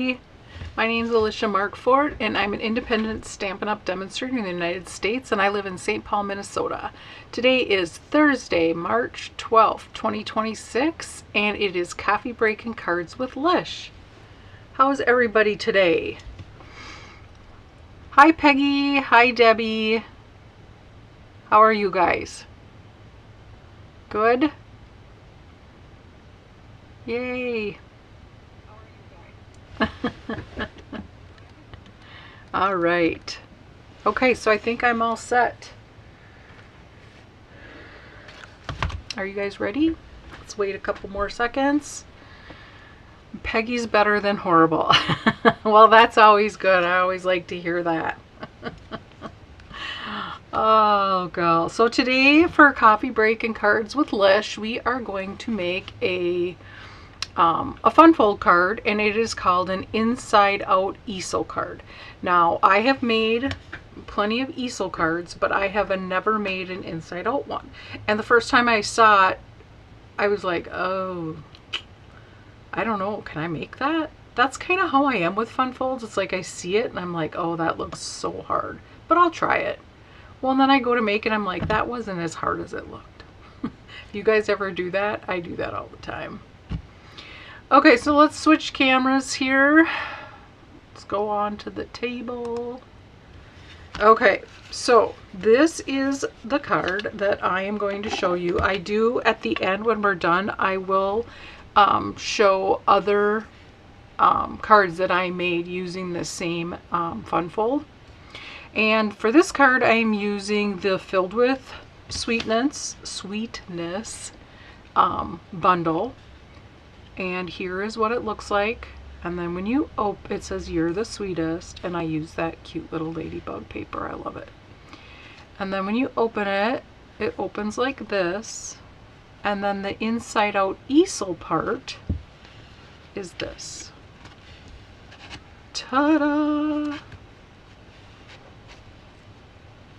My name is Alicia Markford, and I'm an independent Stampin' Up! Demonstrator in the United States, and I live in St. Paul, Minnesota. Today is Thursday, March 12th, 2026, and it is Coffee Break and Cards with Lish. How's everybody today? Hi Peggy, hi Debbie. How are you guys? Good? Yay! All right. Okay, so I think I'm all set. Are you guys ready? Let's wait a couple more seconds. Peggy's better than horrible. Well, that's always good. I always like to hear that. Oh, girl. So today for Coffee Break and Cards with Lish, we are going to make a fun fold card, and it is called an Inside Out Easel Card. Now, I have made plenty of easel cards, but I have never made an Inside Out one. And the first time I saw it, I was like, oh, I don't know, can I make that? That's kind of how I am with fun folds. It's like I see it and I'm like, oh, that looks so hard, but I'll try it. Well, and then I go to make it, I'm like, that wasn't as hard as it looked. You guys ever do that? I do that all the time. Okay, so let's switch cameras here. Let's go on to the table. Okay, so this is the card that I am going to show you. I do, at the end when we're done, I will show other cards that I made using the same fun fold. And for this card, I'm using the Filled with Sweetness bundle. And here is what it looks like. And then when you open, it says you're the sweetest, and I use that cute little ladybug paper. I love it. And then when you open it, it opens like this. And then the inside out easel part is this. Ta-da!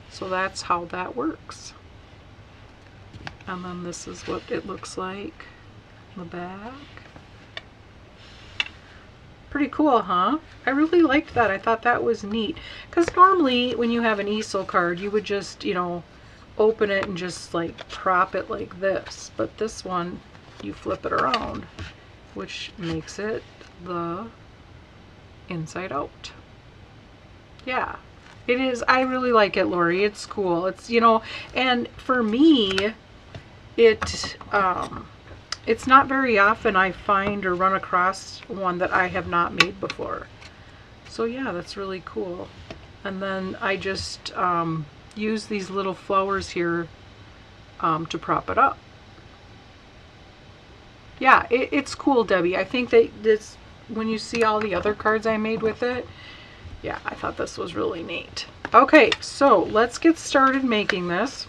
So that's how that works. And then this is what it looks like in the back. Pretty cool, huh? I really liked that. I thought that was neat. Because normally when you have an easel card, you would just, you know, open it and just like prop it like this. But this one, you flip it around, which makes it the inside out. Yeah, it is. I really like it, Lori. It's cool. It's, you know, and for me, it's not very often I find or run across one that I have not made before. So yeah, that's really cool. And then I just use these little flowers here to prop it up. Yeah, it's cool, Debbie. I think that this, when you see all the other cards I made with it, yeah, I thought this was really neat. Okay, so let's get started making this.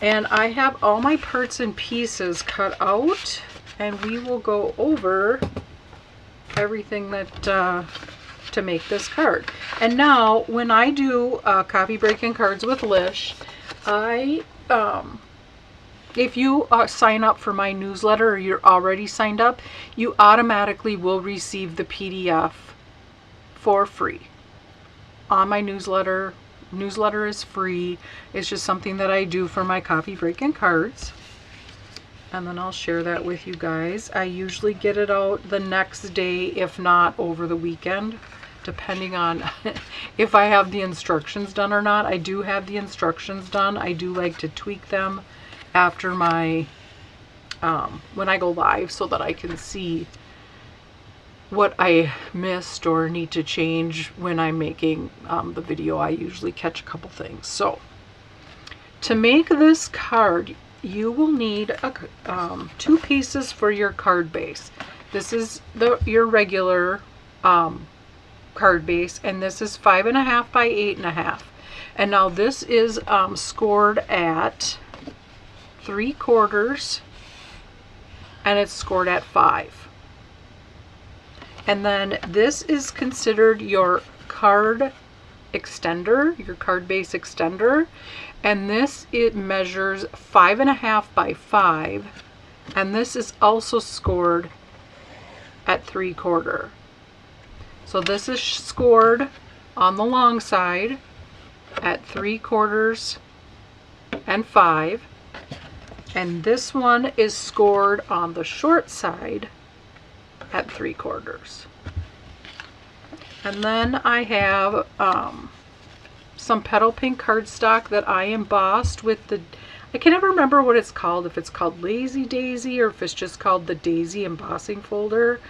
And I have all my parts and pieces cut out, and we will go over everything that to make this card. And now, when I do Coffee Break and Cards with Lish, if you sign up for my newsletter, or you're already signed up, you automatically will receive the PDF for free on my newsletter. Newsletter is free. It's just something that I do for my Coffee Break and Cards. And then I'll share that with you guys. I usually get it out the next day, if not over the weekend, depending on if I have the instructions done or not. I do have the instructions done. I do like to tweak them after my, when I go live, so that I can see what I missed or need to change when I'm making the video. I usually catch a couple things. So to make this card, you will need two pieces for your card base. This is your regular card base, and this is 5.5 by 8.5. And now this is scored at 3/4, and it's scored at 5. And then this is considered your card extender, your card base extender. And this, it measures 5.5 by 5. And this is also scored at 3/4. So this is scored on the long side at 3/4 and 5. And this one is scored on the short side at 3/4. And then I have some petal pink cardstock that I embossed with the, I can never remember what it's called, if it's called Lazy Daisy or if it's just called the Daisy embossing folder.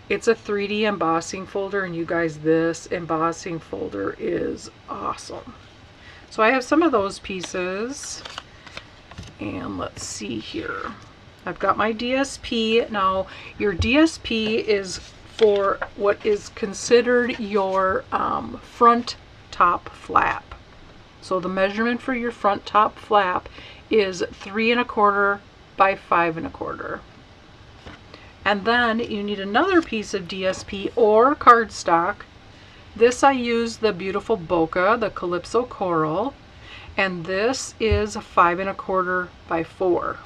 It's a 3D embossing folder, and you guys, this embossing folder is awesome. So I have some of those pieces, and let's see here. I've got my DSP. Now your DSP is for what is considered your front top flap. So the measurement for your front top flap is 3 1/4 by 5 1/4. And then you need another piece of DSP or cardstock. This I use the beautiful bokeh, the Calypso Coral, and this is 5 1/4 by 4.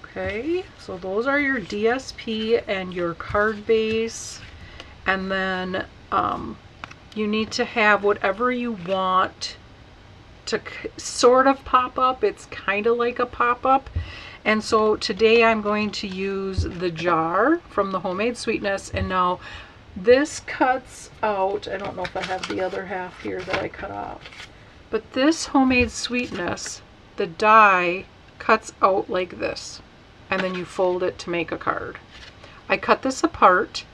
Okay, so those are your DSP and your card base. And then you need to have whatever you want to sort of pop up. It's kind of like a pop-up. And so today I'm going to use the jar from the Homemade Sweetness. And now this cuts out, I don't know if I have the other half here that I cut off, but this Homemade Sweetness, the die cuts out like this, and then you fold it to make a card. I cut this apart,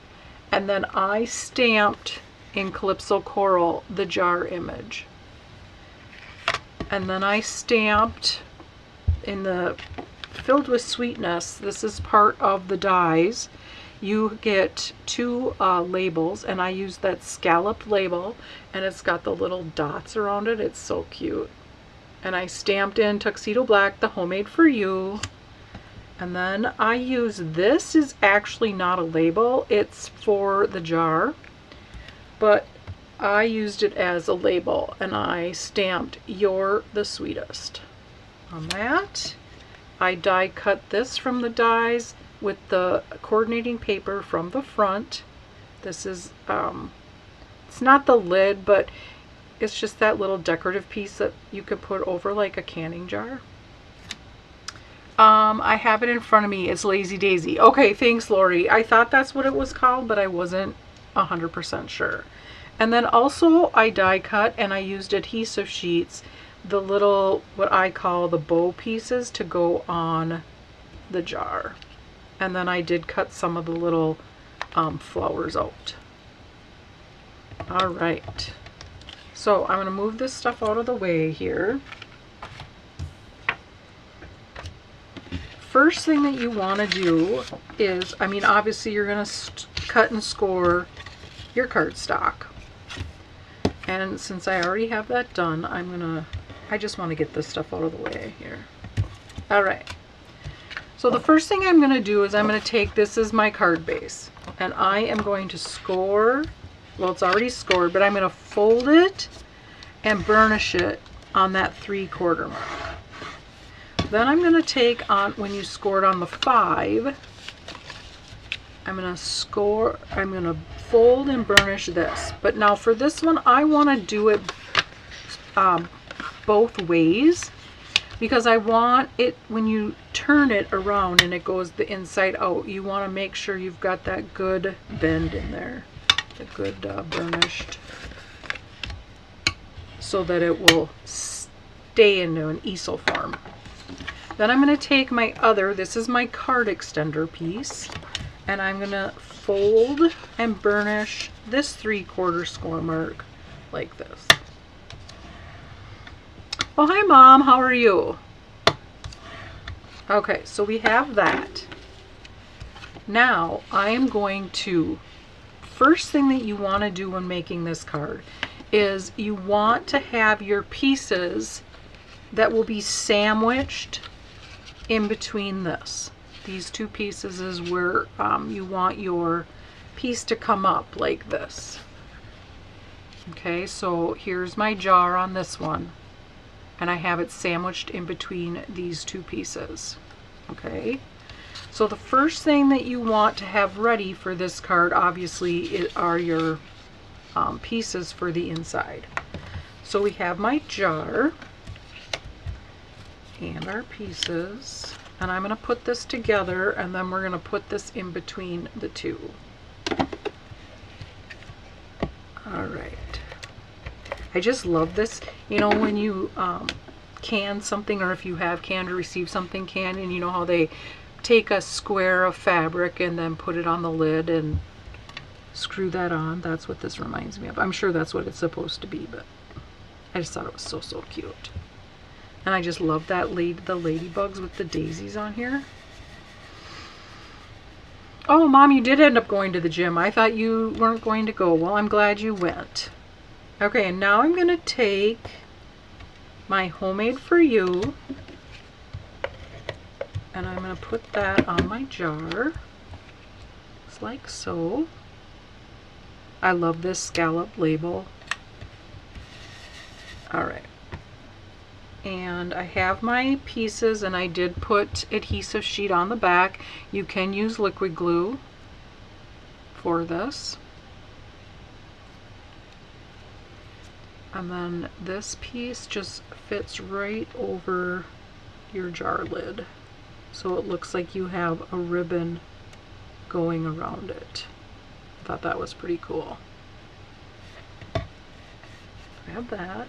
and then I stamped in Calypso Coral the jar image. And then I stamped in the Filled with Sweetness, this is part of the dies. You get 2 labels, and I use that scalloped label, and it's got the little dots around it. It's so cute. And I stamped in Tuxedo Black, the Homemade for You. And then I use, this is actually not a label, it's for the jar, but I used it as a label, and I stamped You're the Sweetest on that. I die cut this from the dies with the coordinating paper from the front. This is, it's not the lid, but it's just that little decorative piece that you could put over like a canning jar. I have it in front of me. It's Lazy Daisy. Okay, thanks, Lori. I thought that's what it was called, but I wasn't 100% sure. And then also I die cut, and I used adhesive sheets, the little, what I call the bow pieces, to go on the jar. And then I did cut some of the little flowers out. All right. So I'm going to move this stuff out of the way here. First thing that you want to do is, I mean, obviously you're going to cut and score your cardstock. And since I already have that done, I just want to get this stuff out of the way here. All right. So the first thing I'm going to do is I'm going to take, this is my card base, and I am going to score, well, it's already scored, but I'm going to fold it and burnish it on that 3/4 mark. Then I'm going to take on, when you scored on the 5, I'm going to fold and burnish this. But now for this one, I want to do it both ways, because I want it, when you turn it around and it goes the inside out, you want to make sure you've got that good bend in there, the good burnished, so that it will stay into an easel form. Then I'm going to take my other, this is my card extender piece, and I'm going to fold and burnish this 3/4 score mark like this. Oh, hi Mom, how are you? Okay, so we have that. Now I am going to, first thing that you want to do when making this card is you want to have your pieces that will be sandwiched in between this. These 2 pieces is where you want your piece to come up like this. Okay, so here's my jar on this one, and I have it sandwiched in between these 2 pieces. Okay, So the first thing that you want to have ready for this card, obviously, are your pieces for the inside. So we have my jar and our pieces, and I'm going to put this together, and then we're going to put this in between the two. All right. I just love this. You know, when you can something, or if you have canned or received something canned, and you know how they take a square of fabric and then put it on the lid and screw that on. That's what this reminds me of. I'm sure that's what it's supposed to be, but I just thought it was so, so cute. And I just love that the ladybugs with the daisies on here. Oh, Mom, you did end up going to the gym. I thought you weren't going to go. Well, I'm glad you went. Okay, and now I'm going to take my Homemade For You, and I'm going to put that on my jar, just like so. I love this scallop label. All right. And I have my pieces, and I did put adhesive sheet on the back. You can use liquid glue for this. And then this piece just fits right over your jar lid, so it looks like you have a ribbon going around it. I thought that was pretty cool. I have that.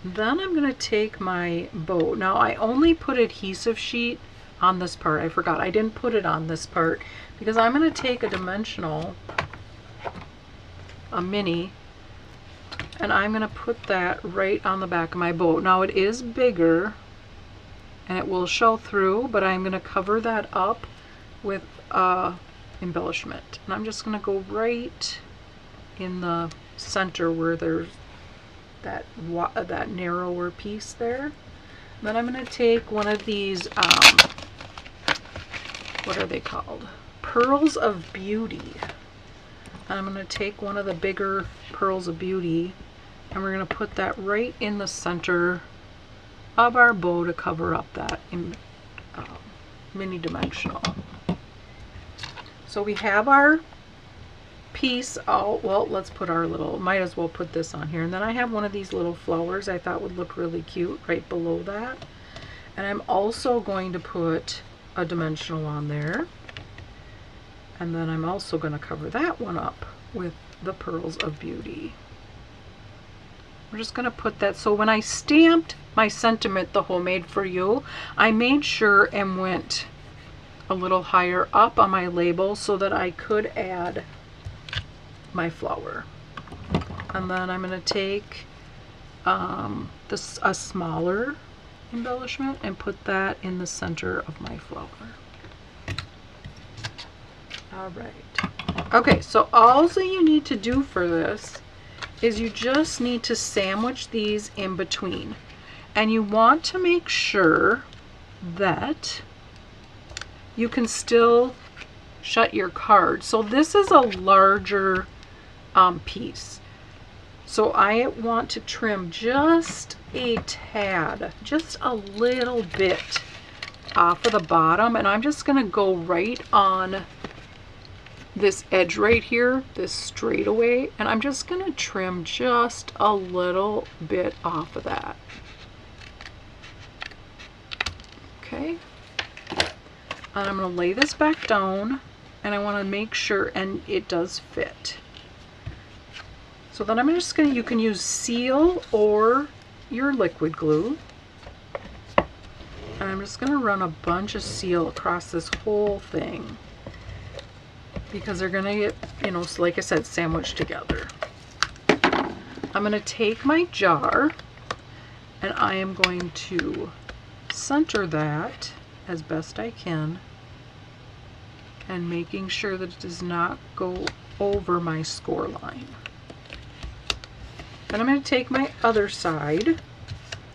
Then I'm going to take my bow. Now I only put adhesive sheet on this part. I forgot. I didn't put it on this part because I'm going to take a dimensional, a mini, and I'm going to put that right on the back of my bow. Now it is bigger and it will show through, but I'm going to cover that up with embellishment. And I'm just going to go right in the center where there's that narrower piece there. Then I'm going to take one of these, what are they called? Pearls of Beauty. And I'm going to take one of the bigger Pearls of Beauty, and we're going to put that right in the center of our bow to cover up that mini dimensional. So we have our piece out. Well, let's put our little, might as well put this on here. And then I have one of these little flowers I thought would look really cute right below that. And I'm also going to put a dimensional on there. And then I'm also going to cover that one up with the Pearls of Beauty. We're just going to put that, so when I stamped my sentiment, the Homemade For You, I made sure and went a little higher up on my label so that I could add my flower. And then I'm going to take a smaller embellishment and put that in the center of my flower. All right. Okay, so all that you need to do for this is you just need to sandwich these in between. And you want to make sure that you can still shut your card. So this is a larger piece. So I want to trim just a tad, just a little bit off of the bottom, and I'm just going to go right on this edge right here, this straightaway, and I'm just going to trim just a little bit off of that. Okay. And I'm going to lay this back down, and I want to make sure, and it does fit. So then I'm just going to, you can use seal or your liquid glue. And I'm just going to run a bunch of seal across this whole thing, because they're going to get, you know, like I said, sandwiched together. I'm going to take my jar, and I am going to center that as best I can, and making sure that it does not go over my score line. Then I'm going to take my other side,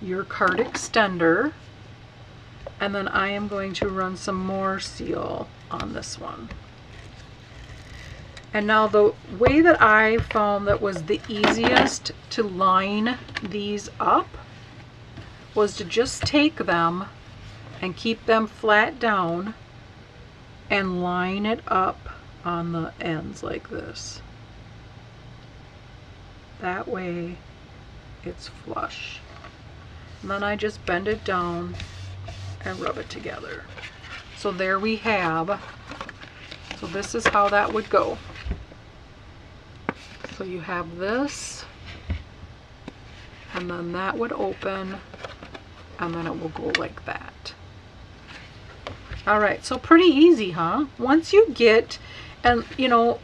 your card extender, and then I am going to run some more seal on this one. And now the way that I found that was the easiest to line these up was to just take them and keep them flat down and line it up on the ends like this. That way it's flush. And then I just bend it down and rub it together. So there we have, so this is how that would go. So you have this, and then that would open, and then it will go like that. All right, so pretty easy, huh? Once you get, and you know,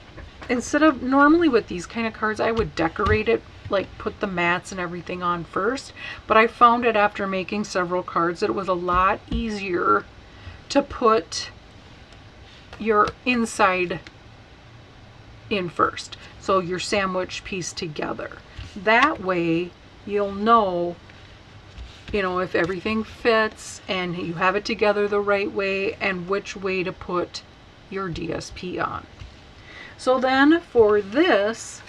instead of, normally with these kind of cards, I would decorate it, like put the mats and everything on first, but I found it after making several cards that it was a lot easier to put your inside in first. So your sandwich piece together. That way you'll know, you know, if everything fits and you have it together the right way and which way to put your DSP on. So then for this,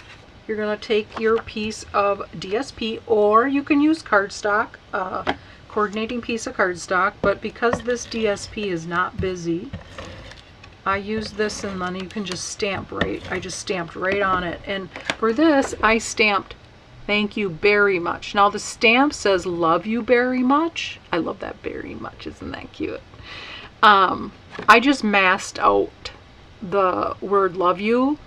you're going to take your piece of DSP, or you can use cardstock, coordinating piece of cardstock, but because this DSP is not busy, I use this, and then you can just stamp right. I just stamped right on it. And for this, I stamped, "Thank you very much." Now the stamp says "Love you very much." I love that very much. Isn't that cute? I just masked out the word "love you"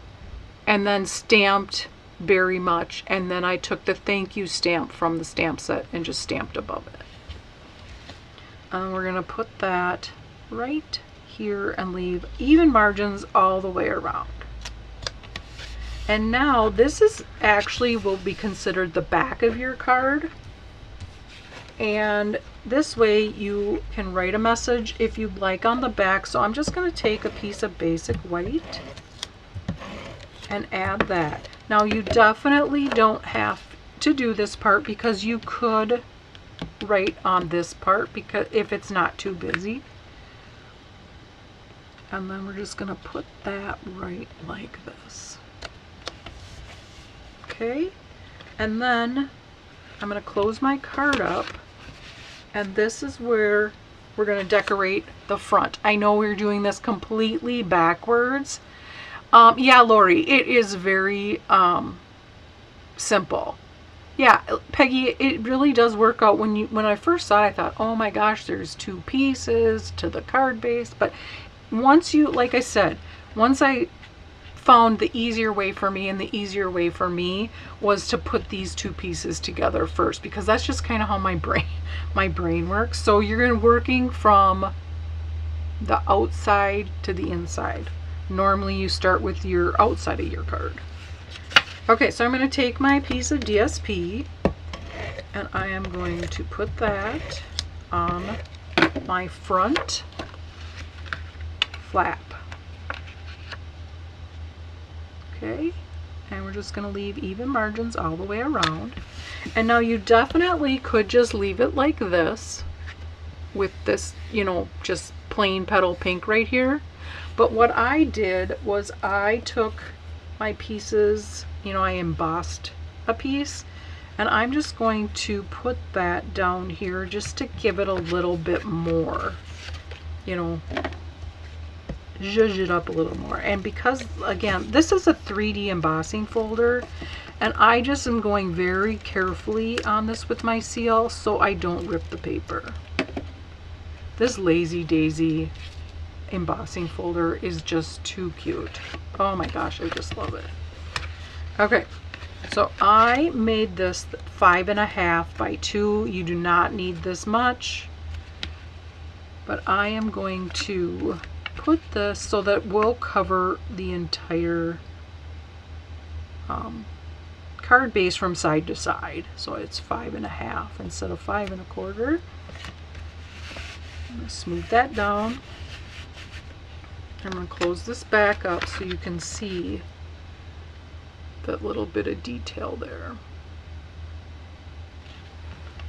and then stamped "very much." And then I took the "thank you" stamp from the stamp set and just stamped above it. And we're going to put that right here and leave even margins all the way around. And now this is actually will be considered the back of your card, and this way you can write a message if you'd like on the back. So I'm just going to take a piece of basic white and add that. Now you definitely don't have to do this part, because you could write on this part because if it's not too busy. And then we're just going to put that right like this. Okay, and then I'm going to close my card up, and this is where we're going to decorate the front. I know we're doing this completely backwards. Yeah, Lori, it is very simple. Yeah, Peggy, it really does work out. When I first saw it, I thought, oh my gosh, there's 2 pieces to the card base. But once you, like I said, once I found the easier way for me, and the easier way for me was to put these 2 pieces together first, because that's just kind of how my brain works. So you're working from the outside to the inside. Normally you start with your outside of your card. Okay, so I'm going to take my piece of DSP, and I am going to put that on my front flap. Okay, and we're just going to leave even margins all the way around. And now you definitely could just leave it like this with this, you know, just plain petal pink right here. But what I did was I took my pieces, you know, I embossed a piece, and I'm just going to put that down here just to give it a little bit more, you know, zhuzh it up a little more. And because, again, this is a 3D embossing folder, and I just am going very carefully on this with my seal so I don't rip the paper. This Lazy Daisy embossing folder is just too cute. Oh my gosh, I just love it. Okay, so I made this 5.5 by 2. You do not need this much, but I am going to put this so that we'll cover the entire card base from side to side. So it's 5.5 instead of 5.25. I'm going to smooth that down. I'm going to close this back up so you can see that little bit of detail there.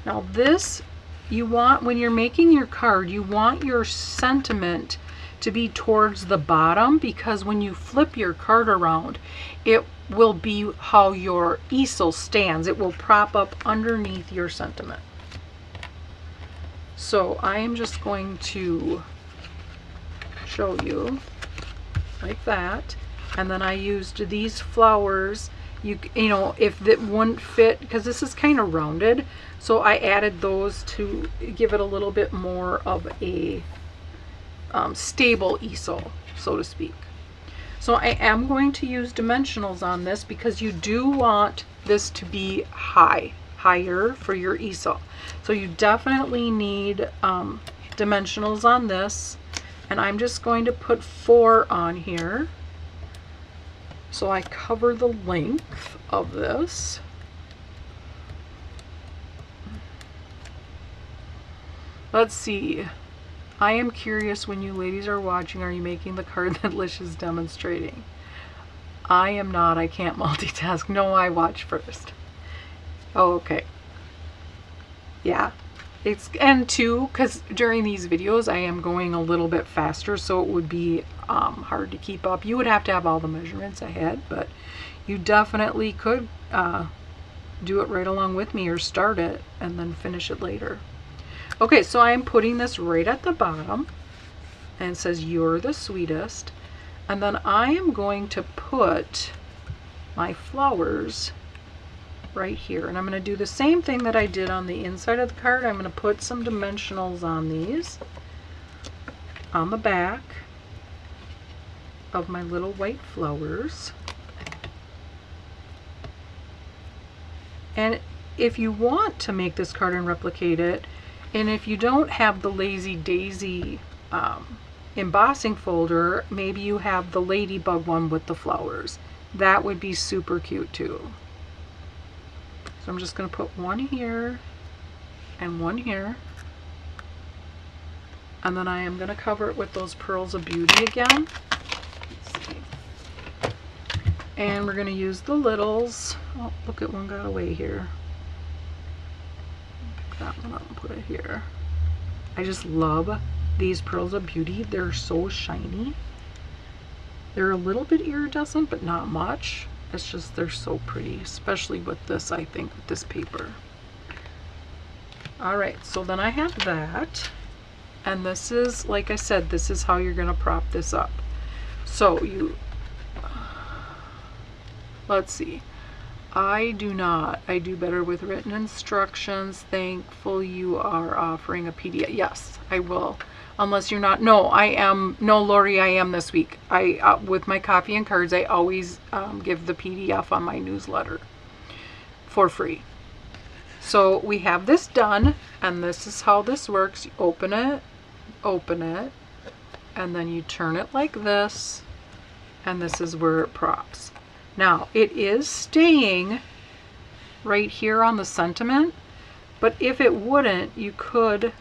Now this, you want, when you're making your card, you want your sentiment to be towards the bottom, because when you flip your card around, it will be how your easel stands. It will prop up underneath your sentiment. So I am just going to show you, like that. And then I used these flowers. You know, if that wouldn't fit, because this is kind of rounded, so I added those to give it a little bit more of a stable easel, so to speak. So I am going to use dimensionals on this because you do want this to be higher for your easel. So you definitely need dimensionals on this, and I'm just going to put 4 on here. So I cover the length of this. Let's see. I am curious, when you ladies are watching, are you making the card that Lish is demonstrating? I am not. I can't multitask. No, I watch first. Oh, okay. Yeah. And too, because during these videos I am going a little bit faster, so it would be hard to keep up. You would have to have all the measurements ahead, but you definitely could do it right along with me, or start it and then finish it later. Okay, so I'm putting this right at the bottom, and it says "You're the sweetest," and then I am going to put my flowers right here, and I'm going to do the same thing that I did on the inside of the card. I'm going to put some dimensionals on these, on the back of my little white flowers. And if you want to make this card and replicate it, and if you don't have the Lazy Daisy embossing folder, maybe you have the ladybug one with the flowers. That would be super cute too. So I'm just going to put one here and one here, and then I am going to cover it with those Pearls of Beauty again. Let's see. And we're going to use the littles. Oh, look at one got away here. Pick that one up and put it here. I just love these Pearls of Beauty. They're so shiny. They're a little bit iridescent, but not much. It's just, they're so pretty, especially with this, I think, with this paper. Alright, so then I have that. And this is, like I said, this is how you're going to prop this up. So you, let's see. I do better with written instructions. Thankful you are offering a PDF. Yes, I will. Unless you're not. No, I am. No, Lori, I am this week. With my copy and cards, I always give the PDF on my newsletter for free. So we have this done, and this is how this works. You open it, and then you turn it like this, and this is where it props. Now, it is staying right here on the sentiment, but if it wouldn't, you could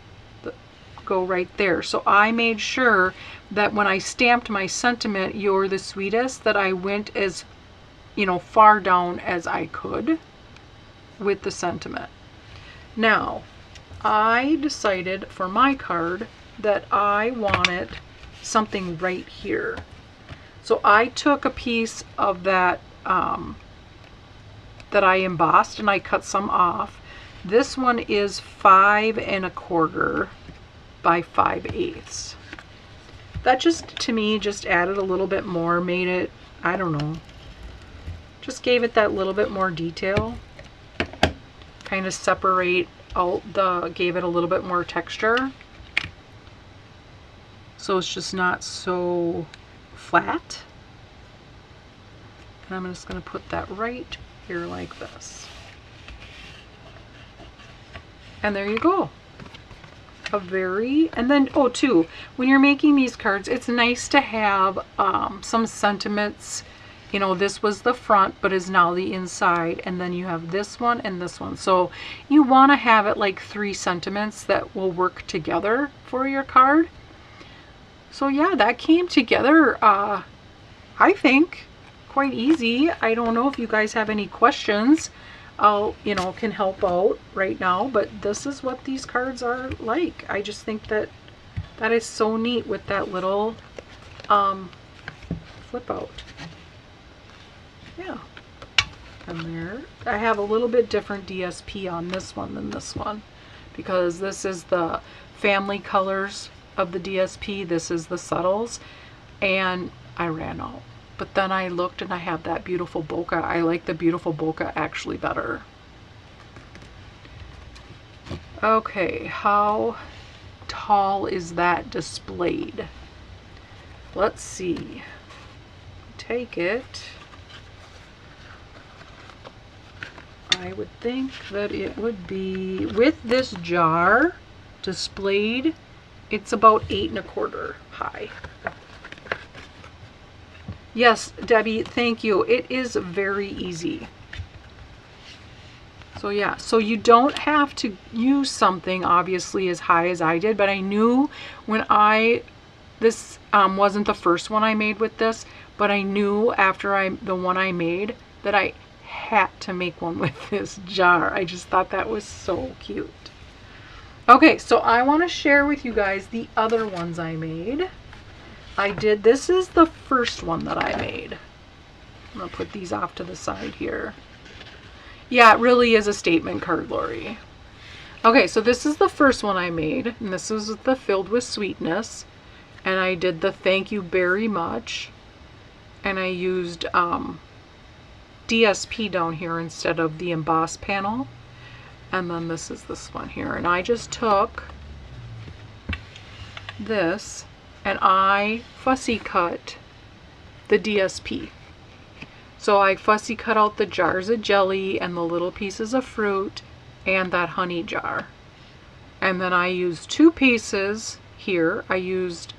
go right there. So I made sure that when I stamped my sentiment, "You're the sweetest," that I went as, far down as I could with the sentiment. Now, I decided for my card that I wanted something right here. So I took a piece of that that I embossed, and I cut some off. This one is 5 1/4 by 5/8. That just, to me, just added a little bit more, made it, I don't know, just gave it that little bit more detail. Kind of separate out gave it a little bit more texture. So it's just not so flat. And I'm just going to put that right here like this. And there you go. And then, oh, too, when you're making these cards, it's nice to have some sentiments. This was the front, but is now the inside. And then you have this one and this one. So you want to have it like 3 sentiments that will work together for your card. So yeah, that came together, I think, quite easy. I don't know if you guys have any questions. I'll, can help out right now, but this is what these cards are like. I just think that is so neat with that little flip out. Yeah. And there, I have a little bit different DSP on this one than this one, because this is the family colors of the DSP. This is the subtles, and I ran out. But then I looked and I have that beautiful bokeh. I like the beautiful bokeh actually better. Okay, how tall is that displayed? Let's see. Take it. I would think that it would be, with this jar displayed, it's about 8 1/4 high. Yes, Debbie, thank you. It is very easy. So yeah, so you don't have to use something obviously as high as I did, but I knew when this wasn't the first one I made with this, but I knew after the one I made that I had to make one with this jar. I just thought that was so cute. Okay, so I want to share with you guys the other ones I made. This is the first one that I made. I'm going to put these off to the side here. Yeah, it really is a statement card, Lori. Okay, so this is the first one I made, and this is the Filled with Sweetness. And I did the Thank You Very Much. And I used DSP down here instead of the emboss panel. And then this is this one here. And I just took this and I fussy cut the DSP. So I fussy cut out the jars of jelly and the little pieces of fruit and that honey jar. And then I used 2 pieces here. I used,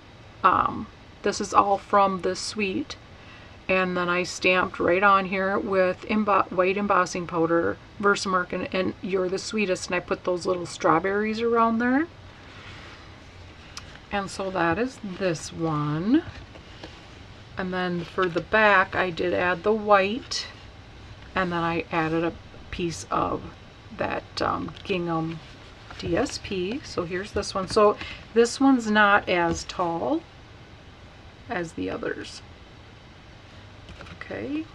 this is all from the Sweet. And then I stamped right on here with white embossing powder, Versamark and You're the Sweetest. And I put those little strawberries around there. And so that is this one. And then for the back, I did add the white. And then I added a piece of that gingham DSP. So here's this one. So this one's not as tall as the others. Okay.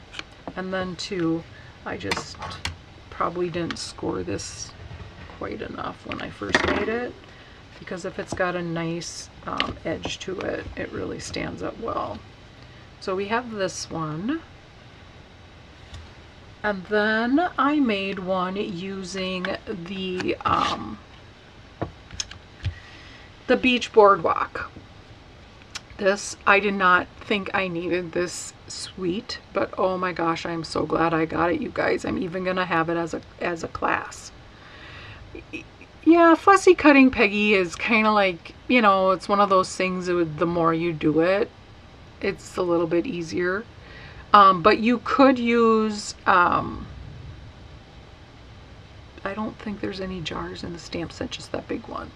And then I just probably didn't score this quite enough when I first made it, because if it's got a nice edge to it, it really stands up well. So we have this one. And then I made one using the Beach Boardwalk. This, I did not think I needed this sweet, but oh my gosh, I'm so glad I got it, you guys. I'm even gonna have it as a class. Yeah, fussy cutting Peggy is kind of like, you know, it's one of those things that the more you do it, it's a little bit easier. But you could use, I don't think there's any jars in the stamp set, just that big one.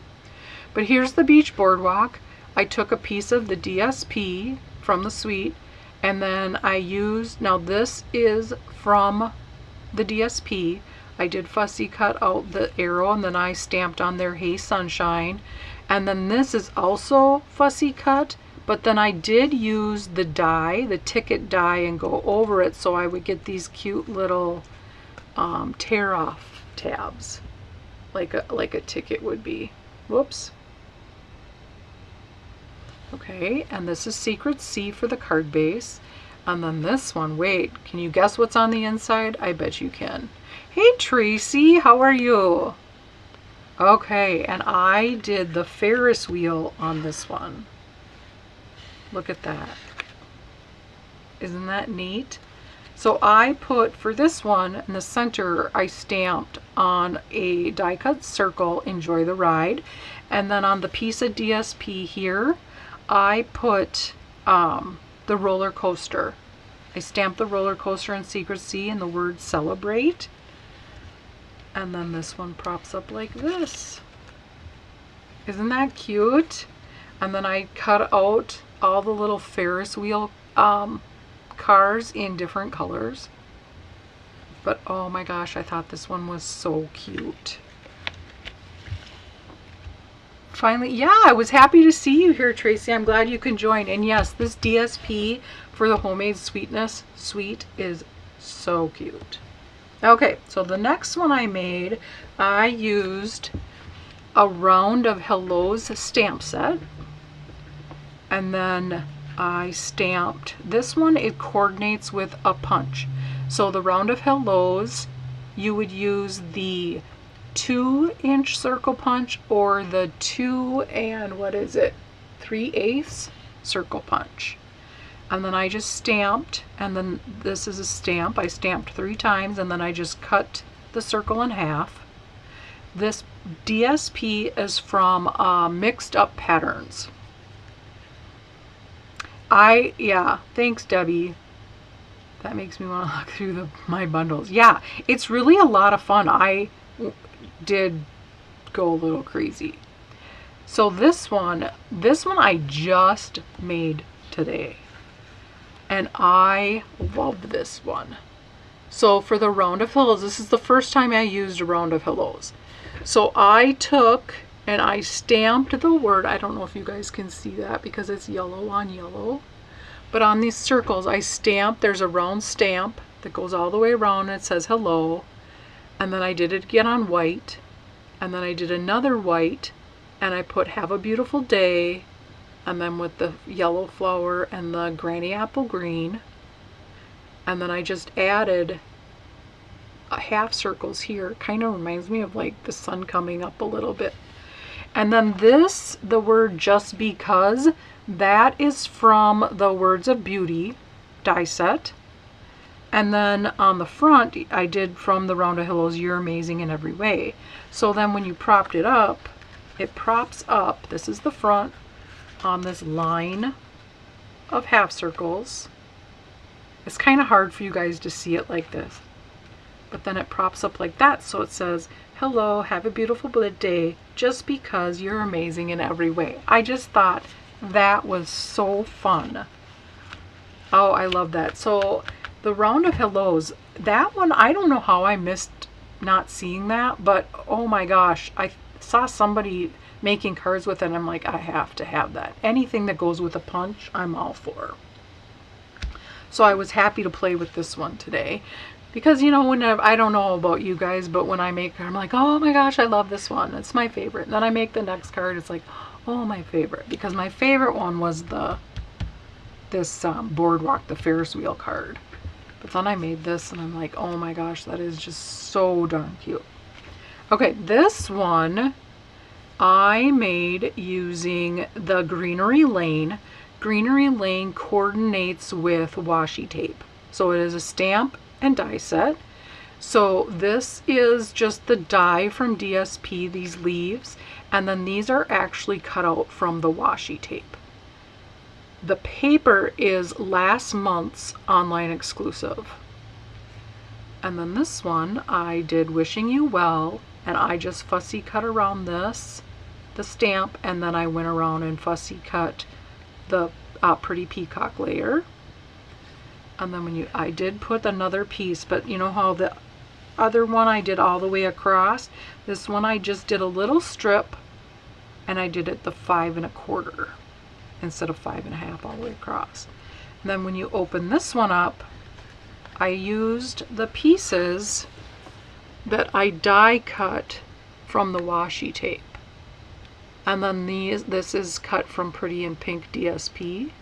But here's the Beach Boardwalk. I took a piece of the DSP from the Sweet, and then I used, now this is from the DSP. I did fussy cut out the arrow, and then I stamped on there, Hey Sunshine. And then this is also fussy cut, but then I did use the die, the ticket die, and go over it so I would get these cute little tear off tabs, like a ticket would be. Whoops. Okay, and this is Secret C for the card base. And then this one, wait, can you guess what's on the inside? I bet you can. Hey Tracy, how are you? Okay, and I did the Ferris wheel on this one. Look at that. Isn't that neat? So I put, for this one, in the center, I stamped on a die cut circle, Enjoy the Ride. And then on the piece of DSP here, I put the roller coaster. I stamped the roller coaster in Secret C and the word Celebrate. And then this one props up like this. Isn't that cute? And then I cut out all the little Ferris wheel cars in different colors. But oh my gosh, I thought this one was so cute. Finally, yeah, I was happy to see you here, Tracy. I'm glad you can join. And yes, this DSP for the Homemade Sweetness Sweet is so cute. Okay, so the next one I made, I used a round of Hello's stamp set. And then I stamped this one. It coordinates with a punch. So the round of hellos, you would use the 2-inch circle punch or the 2 and what is it, 3/8 circle punch. And then I just stamped, and then this is a stamp. I stamped 3 times, and then I just cut the circle in half. This DSP is from Mixed Up Patterns. Yeah, thanks Debbie. That makes me want to look through my bundles. Yeah, it's really a lot of fun. I did go a little crazy. So this one I just made today. And I love this one. So for the round of hellos, this is the first time I used a round of hellos. So I took and I stamped the word. I don't know if you guys can see that because it's yellow on yellow. But on these circles, I stamped, there's a round stamp that goes all the way around and it says hello. And then I did it again on white. And then I did another white and I put have a beautiful day. And then with the yellow flower and the granny apple green. And then I just added half circles here. Kind of reminds me of like the sun coming up a little bit. And then this, the word just because, that is from the Words of Beauty die set. And then on the front, I did from the Round of Hellos, You're Amazing in Every Way. So then when you propped it up, it props up, this is the front, on this line of half circles. It's kind of hard for you guys to see it like this. But then it props up like that, so it says, hello, have a beautiful day, just because you're amazing in every way. I just thought that was so fun. Oh, I love that. So the Round of Hellos, that one, I don't know how I missed not seeing that, but oh my gosh, I saw somebody making cards with it, and I'm like, I have to have that. Anything that goes with a punch, I'm all for. So I was happy to play with this one today. Because, you know, I don't know about you guys, but when I make, I'm like, oh my gosh, I love this one. It's my favorite. And then I make the next card, it's like, oh, my favorite. Because my favorite one was this Boardwalk, the Ferris wheel card. But then I made this, and I'm like, oh my gosh, that is just so darn cute. Okay, this one I made using the Greenery Lane. Greenery Lane coordinates with washi tape. So it is a stamp and die set. So this is just the die from DSP, these leaves, and then these are actually cut out from the washi tape. The paper is last month's online exclusive. And then this one I did Wishing You Well, and I just fussy cut around this, the stamp, and then I went around and fussy cut the Pretty Peacock layer. And then I did put another piece, but you know how the other one I did all the way across? This one I just did a little strip, and I did it the 5 1/4 instead of 5 1/2 all the way across. And then when you open this one up, I used the pieces that I die cut from the washi tape. And then this is cut from Pretty in Pink DSP.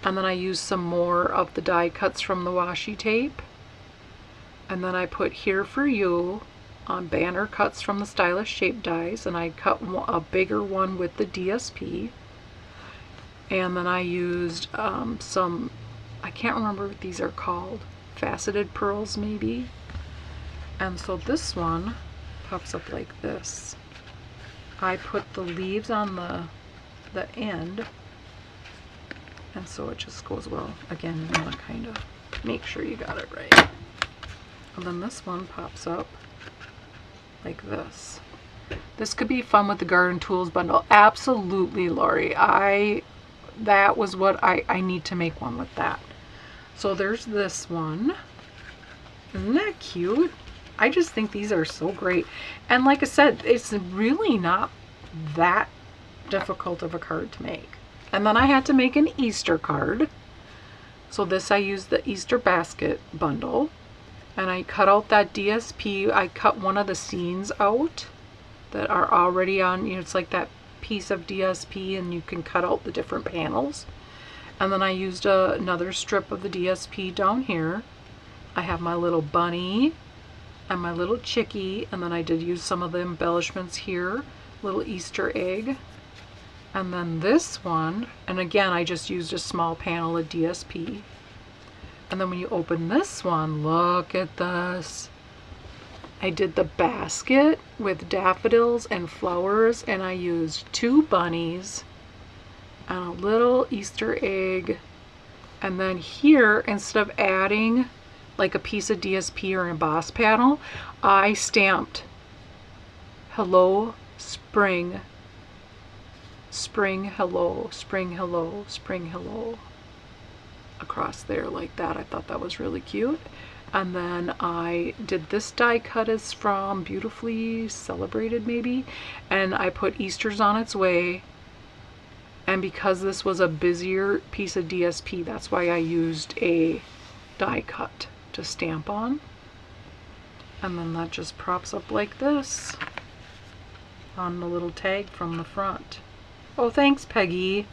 And then I used some more of the die cuts from the washi tape. And then I put Here For You on banner cuts from the Stylish Shape dies. And I cut a bigger one with the DSP. And then I used some, I can't remember what these are called, faceted pearls maybe. And so this one pops up like this. I put the leaves on the end. And so it just goes well. Again, you want to kind of make sure you got it right. And then this one pops up like this. This could be fun with the Garden Tools bundle. Absolutely, Lori. That was what I need to make one with that. So there's this one. Isn't that cute? I just think these are so great. And like I said, it's really not that difficult of a card to make. And then I had to make an Easter card. So this I used the Easter basket bundle. And I cut out that DSP. I cut one of the scenes out that are already on, you know, it's like that piece of DSP and you can cut out the different panels. And then I used another strip of the DSP down here. I have my little bunny and my little chickie, and then I did use some of the embellishments here, little Easter egg. And then this one, and again I just used a small panel of DSP. And then when you open this one, look at this. I did the basket with daffodils and flowers, and I used 2 bunnies and a little Easter egg. And then here, instead of adding like a piece of DSP or emboss panel, I stamped hello spring, spring hello, spring hello, spring hello across there like that. I thought that was really cute. And then I did this die cut is from Beautifully Celebrated maybe, and I put Easter's on its way. And because this was a busier piece of DSP, that's why I used a die cut to stamp on. And then that just props up like this on the little tag from the front. Oh, thanks, Peggy.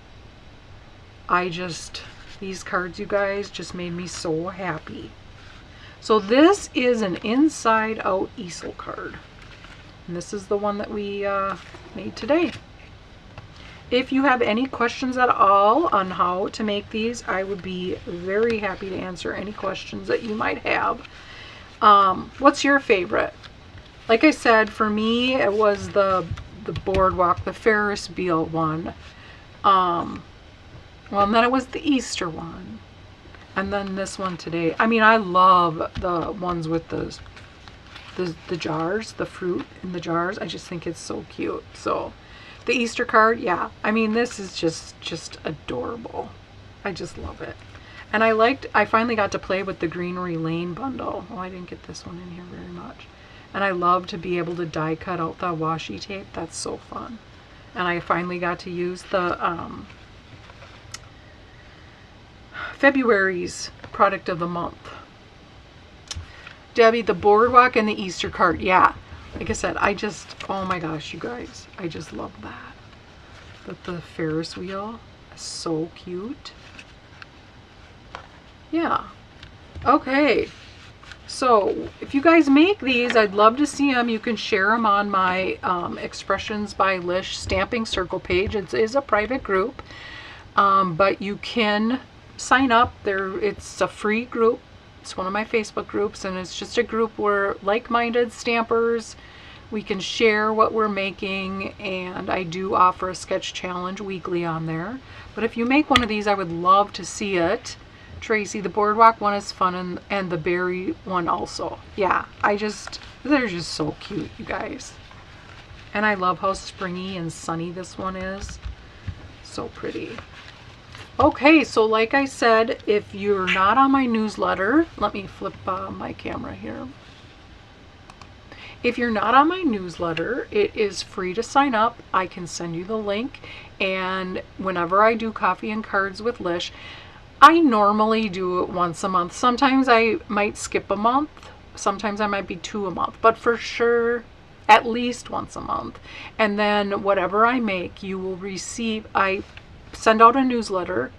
These cards, you guys, just made me so happy. So this is an Inside Out Easel card. And this is the one that we made today. If you have any questions at all on how to make these, I would be very happy to answer any questions that you might have. What's your favorite? Like I said, for me, it was the boardwalk, the Ferris wheel one. Well, and then it was the Easter one. And then this one today. I mean, I love the ones with the jars, the fruit in the jars. I just think it's so cute. So the Easter card, yeah. I mean, this is just adorable. I just love it. And I finally got to play with the Greenery Lane bundle. Oh, I didn't get this one in here very much. And I love to be able to die cut out the washi tape. That's so fun. And I finally got to use the February's product of the month. Debbie, the boardwalk and the Easter card. Yeah, like I said, oh my gosh, you guys, I just love that. The Ferris wheel is so cute. Yeah. Okay. So if you guys make these, I'd love to see them. You can share them on my Expressions by Lish Stamping Circle page. It is a private group, but you can sign up there. It's a free group. It's one of my Facebook groups, and it's just a group where like-minded stampers, we can share what we're making, and I do offer a sketch challenge weekly on there. But if you make one of these, I would love to see it. Tracy, the boardwalk one is fun, and the berry one also. Yeah, they're just so cute, you guys. And I love how springy and sunny this one is. So pretty. Okay, so like I said, if you're not on my newsletter, let me flip my camera here. If you're not on my newsletter, it is free to sign up. I can send you the link, and whenever I do Coffee and Cards with Lish, I normally do it once a month. Sometimes I might skip a month, sometimes I might be 2 a month, but for sure at least once a month. And then whatever I make, you will receive. I send out a newsletter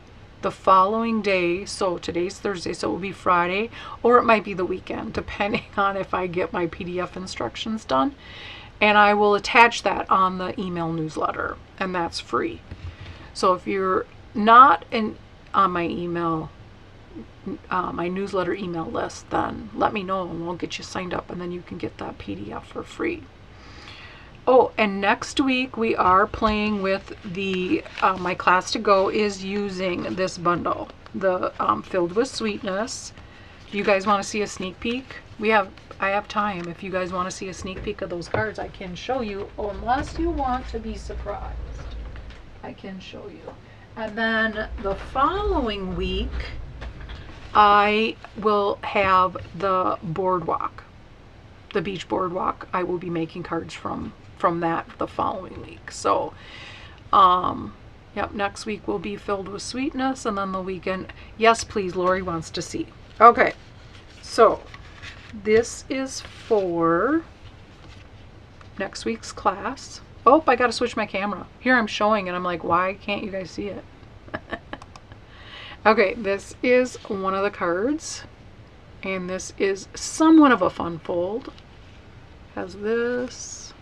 the following day. So today's Thursday, so it will be Friday, or it might be the weekend, depending on if I get my PDF instructions done. And I will attach that on the email newsletter, and that's free. So if you're not on my email, my newsletter email list, then let me know and we'll get you signed up, and then you can get that PDF for free. Oh, and next week we are playing with the, my class to go is using this bundle, the Filled with Sweetness. Do you guys want to see a sneak peek? I have time. If you guys want to see a sneak peek of those cards, I can show you. Oh, unless you want to be surprised, I can show you. And then the following week, I will have the boardwalk, the beach boardwalk. I will be making cards from that the following week. So, yep, next week will be Filled with Sweetness, and then the weekend, yes, please, Lori wants to see. Okay, so this is for next week's class. Oh, I got to switch my camera. Here I'm showing and I'm like, why can't you guys see it? Okay, this is one of the cards. And this is somewhat of a fun fold. Has this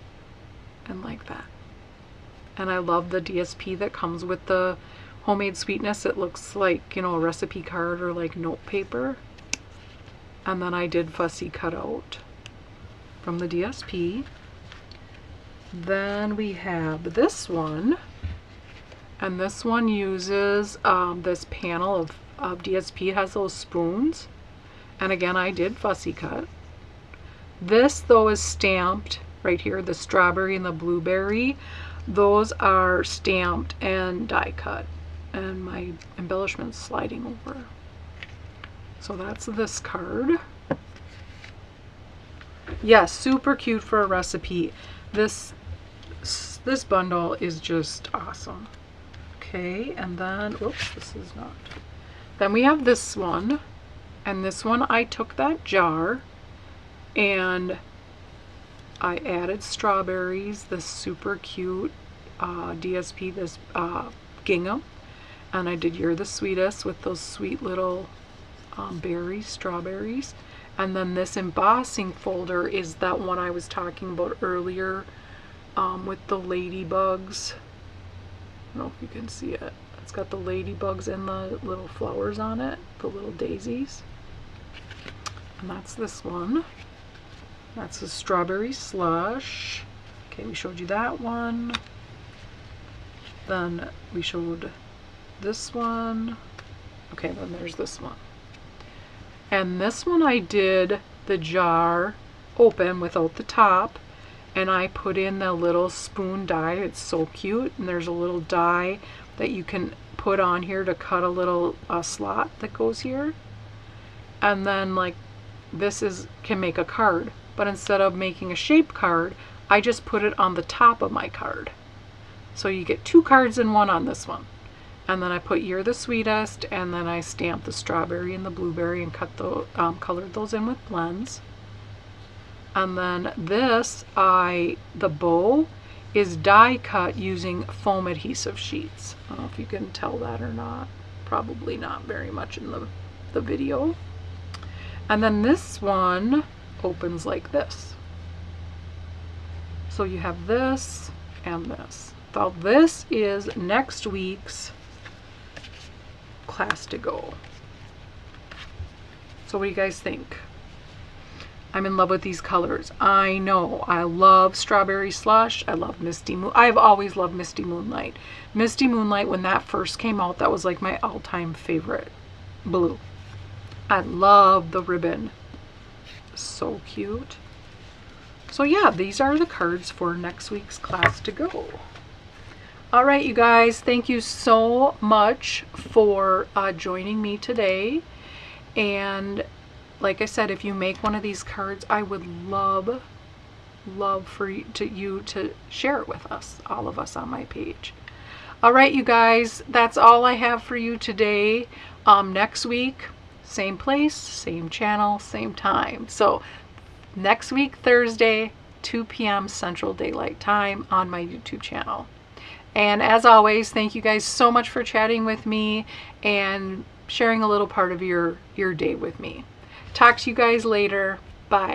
and like that. And I love the DSP that comes with the homemade sweetness. It looks like, you know, a recipe card or like note paper. And then I did fussy cutout from the DSP. Then we have this one. And this one uses this panel of DSP. It has those spoons. And again, I did fussy cut. This though is stamped right here, the strawberry and the blueberry. Those are stamped and die cut. And my embellishment's sliding over. So that's this card. Yeah, super cute for a recipe. This bundle is just awesome. Okay, and then, oops, this is not. Then we have this one. And this one, I took that jar and I added strawberries, this super cute DSP, this gingham. And I did You're the Sweetest with those sweet little berries, strawberries. And then this embossing folder is that one I was talking about earlier with the ladybugs. I don't know if you can see it. It's got the ladybugs and the little flowers on it, the little daisies. And that's this one. That's a strawberry slush. Okay, we showed you that one. Then we showed this one. Okay, then there's this one. And this one I did the jar open without the top. And I put in the little spoon die. It's so cute. And there's a little die that you can put on here to cut a little slot that goes here. And then like this can make a card. But instead of making a shape card, I just put it on the top of my card. So you get two cards in one on this one. And then I put You're the Sweetest, and then I stamped the strawberry and the blueberry and cut the colored those in with blends. And then this, the bow is die cut using foam adhesive sheets. I don't know if you can tell that or not. Probably not very much in the video. And then this one opens like this. So you have this and this. So this is next week's class to go. So what do you guys think? I'm in love with these colors. I know. I love Strawberry Slush. I love Misty Moon. I've always loved Misty Moonlight. Misty Moonlight, when that first came out, that was like my all-time favorite blue. I love the ribbon. So cute. So yeah, these are the cards for next week's class to go. All right, you guys, thank you so much for joining me today. And like I said, if you make one of these cards, I would love for you to share it with us, all of us on my page. All right, you guys, that's all I have for you today. Next week, same place, same channel, same time. So next week, Thursday, 2 p.m. Central Daylight Time on my YouTube channel. And as always, thank you guys so much for chatting with me and sharing a little part of your day with me. Talk to you guys later. Bye.